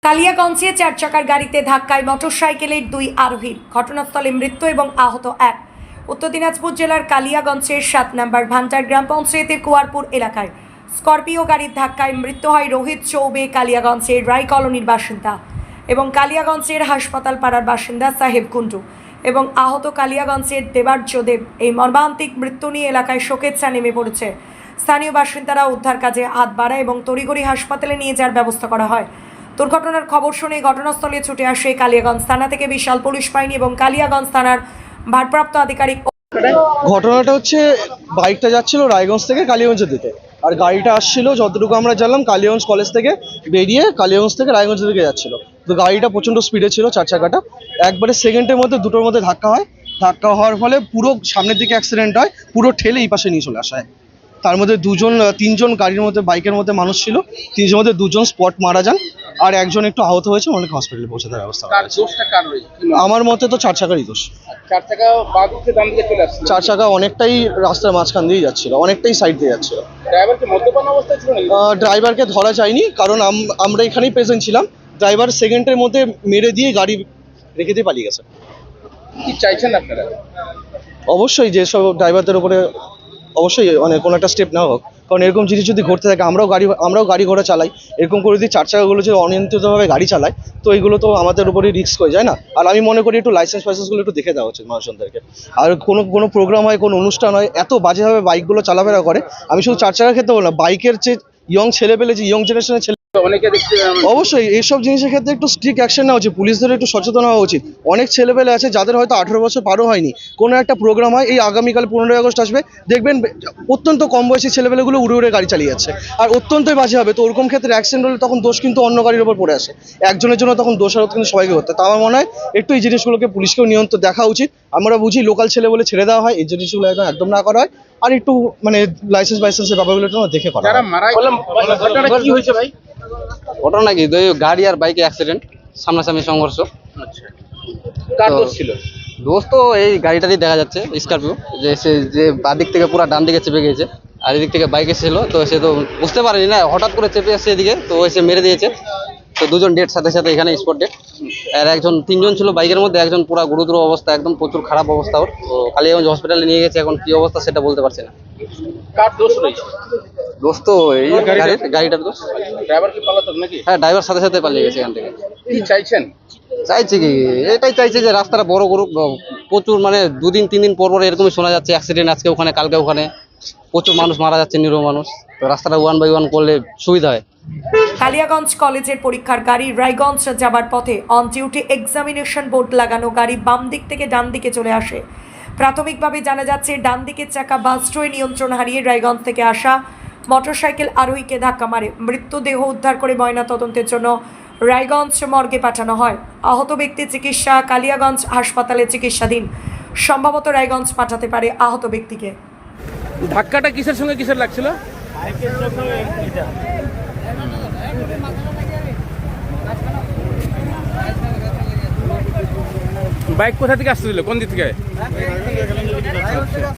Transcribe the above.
কালিয়াগঞ্জে 4 চাকার গাড়িতে ধাক্কায় মোটরসাইকেলের 2 আরোহীর, ঘটনাস্থলে মৃত্যু এবং আহত 1। উত্তর দিনাজপুর জেলার কালিয়াগঞ্জের 7 নম্বর ভান্টার গ্রাম পঞ্চায়েতের কুয়ারপুর এলাকায় স্করপিও গাড়ির ধাক্কায় মৃত্যু হয় রোহিত চৌবে, কালিয়াগঞ্জের রায় কলোনির বাসিন্দা, এবং কালিয়াগঞ্জের হাসপাতাল পাড়ার বাসিন্দা সাহেব কুন্ডু, এবং আহত কালিয়াগঞ্জের দেবার্যদেব। এই মর্মান্তিক মৃত্যু নিয়ে এলাকায় শোকের ছায়া নেমে পড়েছে। স্থানীয় বাসিন্দারা উদ্ধার কাজে হাত বাড়ায় এবং তড়িঘড়ি হাসপাতালে নিয়ে যাওয়ার ব্যবস্থা করা হয়। দুর্ঘটনার খবর শুনে ঘটনাস্থলে ছুটে আসে কালিয়াগঞ্জ থানা থেকে বিশাল পুলিশ বাহিনী এবং কালিয়াগঞ্জ থানার ভারপ্রাপ্ত আধিকারিক। ঘটনাটা হচ্ছে, বাইকটা যাচ্ছিল রায়গঞ্জ থেকে কালিয়াগঞ্জের দিকে, আর গাড়িটা আসছিল যতটুকু আমরা জানলাম কালিয়াগঞ্জ কলেজ থেকে বেরিয়ে কালিয়াগঞ্জ থেকে রায়গঞ্জের দিকে যাচ্ছিল। তো গাড়িটা প্রচণ্ড স্পিডে ছিল, 4 চাকাটা। একবারে সেকেন্ডের মধ্যে দুটোর মধ্যে ধাক্কা হয়। ধাক্কা হওয়ার ফলে পুরো সামনের দিকে অ্যাক্সিডেন্ট হয়, পুরো ঠেলে এই পাশে নিয়ে চলে আসা হয়। তার মধ্যে 3জন গাড়ির মধ্যে, বাইকের মধ্যে মানুষ ছিল। 3জনের মধ্যে 2জন স্পট মারা যান, আর একজন একটু আহত হয়েছে, অনেক হসপিটালে পৌঁছে দেওয়ার ব্যবস্থা করা হয়েছে। আমার মতে তো 4 চাকারই দোষ। 4 চাকা বাঁ দিকে ডান দিকে চলে আসছে। 4 চাকা অনেকটাই রাস্তার মাঝখান দিয়ে যাচ্ছিল, অনেকটাই সাইড দিয়ে যাচ্ছিল। ড্রাইভার কি মদ্যপান অবস্থায় ছিল নাকি? ড্রাইভারকে ধরা যায়নি, কারণ আমরা এখানেই প্রেজেন্ট ছিলাম। ড্রাইভার সেকেন্ডের মধ্যে মেরে দিয়ে গাড়ি রেখে দিয়ে পালিয়ে গেছে। কি চাইছেন আপনারা? অবশ্যই যেসব ড্রাইভারদের উপরে অবশ্যই কোনো একটা স্টেপ নেওয়া হোক, কারণ এরকম জিনিস যদি ঘটতে থাকে, আমরাও গাড়ি ঘোড়া চালাই, এরকম করে যদি 4 চাকাগুলো যদি অনিয়ন্ত্রিতভাবে গাড়ি চালায়, তো এইগুলো তো আমাদের উপরেই রিস্ক হয়ে যায় না। আর আমি মনে করি একটু লাইসেন্সগুলো একটু দেখে দেওয়া উচিত মানুষজনদেরকে। আর কোনো প্রোগ্রাম হয়, কোনো অনুষ্ঠান হয়, এত বাজেভাবে বাইকগুলো চালাফেরা করে। আমি শুধু 4 চাকার ক্ষেত্রে বললাম, বাইকের যে ইয়ং ছেলেপেলে, যে ইয়ং জেনারেশনের ছেলে, অনেকে দেখতে অবশ্যই এইসব জিনিসের ক্ষেত্রে একটু স্ট্রিক্ট অ্যাকশন নেওয়া উচিত, পুলিশদের একটু সচেতন হওয়া উচিত। অনেক ছেলেপেলে আছে যাদের হয়তো 18 বছর পারও হয়নি, কোনো একটা প্রোগ্রাম হয়, এই আগামীকাল 15ই আগস্ট আসবে, দেখবেন অত্যন্ত কম বয়সী ছেলেপেলেগুলো উড়ে উড়ে গাড়ি চালিয়ে যাচ্ছে, আর অত্যন্তই বাজে হবে। তো ওরকম ক্ষেত্রে অ্যাক্সিডেন্ট হলে তখন দোষ কিন্তু অন্য গাড়ির ওপর পড়ে আসে, একজনের জন্য তখন দোষারোপ কিন্তু সবাইকে করতে। তা আমার মনে হয় একটু এই জিনিসগুলোকে পুলিশকেও নিয়ন্ত্রণ দেখা উচিত। আমরা বুঝি লোকাল ছেলে বলে ছেড়ে দেওয়া হয়, এই জিনিসগুলো একদম না করা হয়, আর একটু লাইসেন্সের ব্যাপারগুলো দেখে করা। যারা মারা ঘটনাটা কি হয়েছে ভাই? ঘটনা কি, গাড়ি আর বাইকে অ্যাক্সিডেন্ট, সামনাসামনি সংঘর্ষ। আচ্ছা, কার দোষ ছিল? দোষ তো এই গাড়িটারই দেখা যাচ্ছে, স্করপিও, যে বাদিক থেকে পুরো ডান দিকে চেপে গিয়েছে, আর এদিক থেকে বাইক এসেছিল। তো সে তো বুঝতে পারেনি না, হঠাৎ করে চেপে আসছে এদিকে, তো এসে মেরে দিয়েছে। তো 2জন ডেড, সাথে সাথে এখানে স্পট ডেড। আর 3জন ছিল বাইকের মধ্যে, একজন পুরো গুরুতর অবস্থা, একদম প্রচুর খারাপ অবস্থা ওর। তো কালিয়াগঞ্জ হসপিটালে নিয়ে গেছে, এখন কি অবস্থা সেটা বলতে পারছি না। কার দোষ রয়েছে? দোষ তো এই গাড়িটার দোষ। ড্রাইভার কি পলাতক নাকি? হ্যাঁ, ড্রাইভার সাথে সাথে পালিয়ে গেছে এখান থেকে। কি চাইছেন? চাইছে কি, এটাই চাইছে যে রাস্তাটা বড় করুক। প্রচুর 2 দিন 3 দিন পর পর এরকমই শোনা যাচ্ছে অ্যাক্সিডেন্ট, আজকে ওখানে কালকে ওখানে, প্রচুর মানুষ মারা যাচ্ছে, নিরীহ মানুষ। তো রাস্তাটা 1 বাই 1 করলে সুবিধা হয়। কালিয়াগঞ্জ কলেজের পরীক্ষার গাড়ি রায়গঞ্জ যাবার পথে অন ডিউটি এক্সামিনেশন বোর্ড লাগানো গাড়ি বাম দিক থেকে ডান দিকে চলে আসে। প্রাথমিকভাবে জানা যাচ্ছে ডান দিকের চাকা বাসট্রয়ে নিয়ন্ত্রণ হারিয়ে রায়গঞ্জ থেকে আসা মোটরসাইকেল আরোহীকে ধাক্কা মারে। মৃতদেহ উদ্ধার করে ময়না তদন্তের জন্য রায়গঞ্জ মর্গে পাঠানো হয়। আহত ব্যক্তির চিকিৎসা কালিয়াগঞ্জ হাসপাতালে চিকিৎসাধীন। সম্ভবত রায়গঞ্জ পাঠাতে পারে আহত ব্যক্তিকে। ধাক্কাটা কিসের সঙ্গে কিসের লাগছিল? বাইক কোথা থেকে আসছিল, কোন দিক থেকে?